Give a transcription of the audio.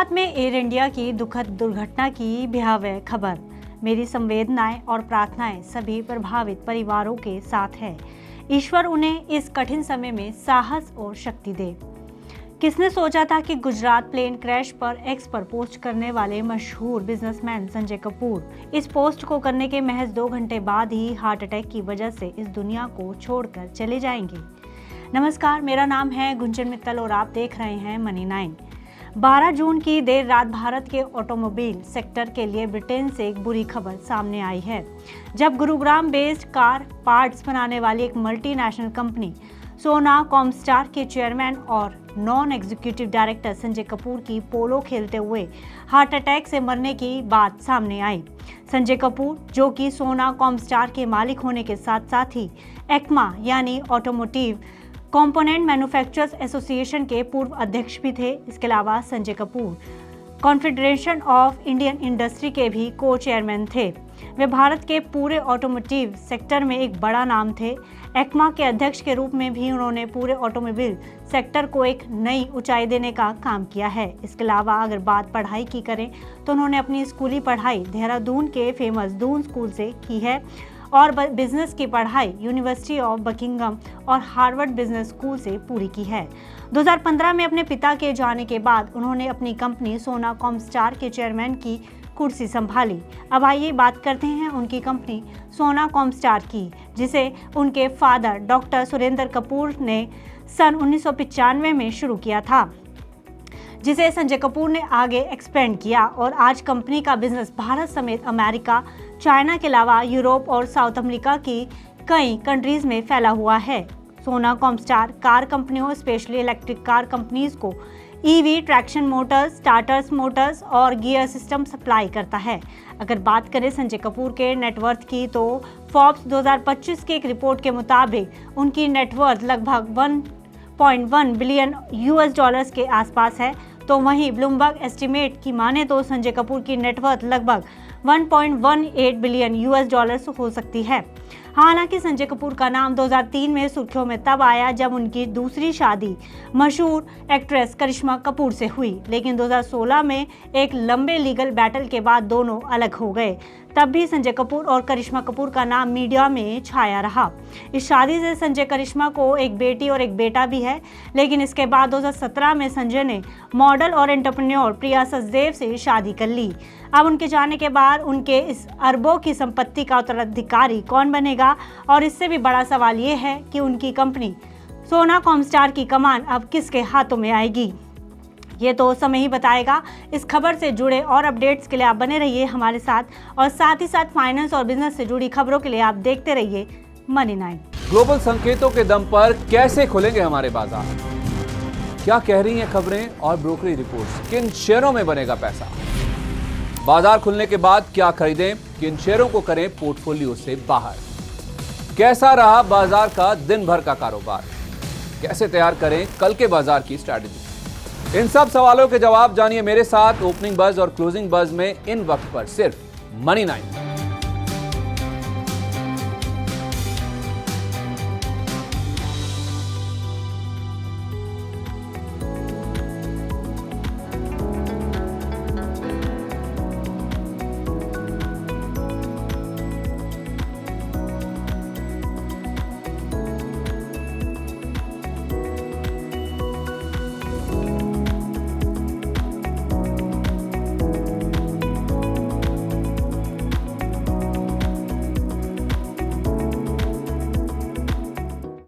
गुजरात में air India की दुखद दुर्घटना की भयावह खबर। मेरी संवेदनाएं और प्रार्थनाएं सभी प्रभावित परिवारों के साथ है। ईश्वर उन्हें इस कठिन समय में साहस और शक्ति दे। किसने सोचा था कि गुजरात प्लेन क्रैश पर एक्स पर पोस्ट करने वाले मशहूर बिजनेसमैन संजय कपूर इस पोस्ट को करने के महज 2 घंटे बाद ही हार्ट अटैक की वजह से इस दुनिया को छोड़कर चले जाएंगे। नमस्कार, मेरा नाम है गुंजन मित्तल और आप देख रहे हैं मनी 9। 12 जून की देर रात भारत के ऑटोमोबाइल सेक्टर के लिए ब्रिटेन से एक बुरी खबर सामने आई है, जब गुरुग्राम बेस्ड कार पार्ट्स बनाने वाली एक मल्टीनेशनल कंपनी सोना कॉमस्टार के चेयरमैन और non executive director Sanjay Kapoor की पोलो खेलते हुए हार्ट अटैक से मरने की बात सामने आई। संजय कपूर, जो कि सोना कॉमस्टार के मालिक होने के साथ साथ ही एक्मा यानी ऑटोमोटिव कंपोनेंट मैन्युफैक्चरर्स एसोसिएशन के पूर्व अध्यक्ष भी थे। इसके अलावा Sanjay Kapoor confederation of Indian industry के भी को चेयरमैन थे। वे भारत के पूरे ऑटोमोटिव सेक्टर में एक बड़ा नाम थे। एक्मा के अध्यक्ष के रूप में भी उन्होंने पूरे ऑटोमोबाइल सेक्टर को एक नई ऊंचाई देने का काम किया है। इसके अलावा अगर बात पढ़ाई की करें तो उन्होंने अपनी स्कूली पढ़ाई देहरादून के फेमस दून स्कूल से की है और बिजनेस की पढ़ाई यूनिवर्सिटी ऑफ बकिंगम और हार्वर्ड बिजनेस स्कूल से पूरी की है। 2015 में अपने पिता के जाने के बाद उन्होंने अपनी कंपनी सोना कॉमस्टार के चेयरमैन की कुर्सी संभाली। अब आइए बात करते हैं उनकी कंपनी सोना कॉमस्टार की, जिसे उनके फादर डॉक्टर सुरेंद्र कपूर ने सन 1995 में शुरू किया था, जिसे संजय कपूर ने आगे एक्सपेंड किया और आज कंपनी का बिजनेस भारत समेत अमेरिका, चाइना के अलावा यूरोप और साउथ अमेरिका की कई कंट्रीज में फैला हुआ है। सोना कॉमस्टार कार कंपनियों, स्पेशली इलेक्ट्रिक कार कंपनीज को EV, traction Motors, starters Motors और गियर सिस्टम सप्लाई करता है। अगर बात करें संजय कपूर के नेटवर्थ की, तो फोर्ब्स 2025 की एक रिपोर्ट के मुताबिक उनकी नेटवर्थ लगभग 1.1 बिलियन यूएस डॉलर्स के आसपास है। तो वहीं ब्लूमबर्ग एस्टिमेट की माने तो संजय कपूर की नेटवर्थ लगभग 1.18 बिलियन यूएस डॉलर्स हो सकती है। हालांकि संजय कपूर का नाम 2003 में सुर्खियों में तब आया जब उनकी दूसरी शादी मशहूर एक्ट्रेस करिश्मा कपूर से हुई, लेकिन 2016 में एक लंबे लीगल बैटल के बाद दोनों अलग हो गए। तब भी संजय कपूर और करिश्मा कपूर का नाम मीडिया में छाया रहा। इस शादी से संजय करिश्मा को एक बेटी और एक बेटा भी है, लेकिन इसके बाद 2017 में संजय ने मॉडल और एंटरप्रेन्योर प्रिया सचदेव से शादी कर ली। अब उनके जाने के बाद उनके इस अरबों की संपत्ति का उत्तराधिकारी कौन बनेगा, और इससे भी बड़ा सवाल ये है कि उनकी कंपनी सोना कॉमस्टार की कमान अब किसके हाथों में आएगी। ये तो समय ही बताएगा। इस खबर से जुड़े और अपडेट्स के लिए आप बने रहिए हमारे साथ, और साथ ही साथ फाइनेंस और बिजनेस से जुड़ी खबरों के लिए आप देखते रहिए मनी 9। ग्लोबल संकेतों के दम पर कैसे खुलेंगे हमारे बाजार? क्या कह रही हैं खबरें और ब्रोकरी रिपोर्ट्स? किन शेयरों में बनेगा पैसा? बाजार खुलने के बाद क्या खरीदें? किन शेयरों को करें पोर्टफोलियो से बाहर? कैसा रहा बाजार का दिन भर का कारोबार? कैसे तैयार करें कल के बाजार की स्ट्रैटेजी? इन सब सवालों के जवाब जानिए मेरे साथ ओपनिंग बज और क्लोजिंग बज में इन वक्त पर सिर्फ मनी 9।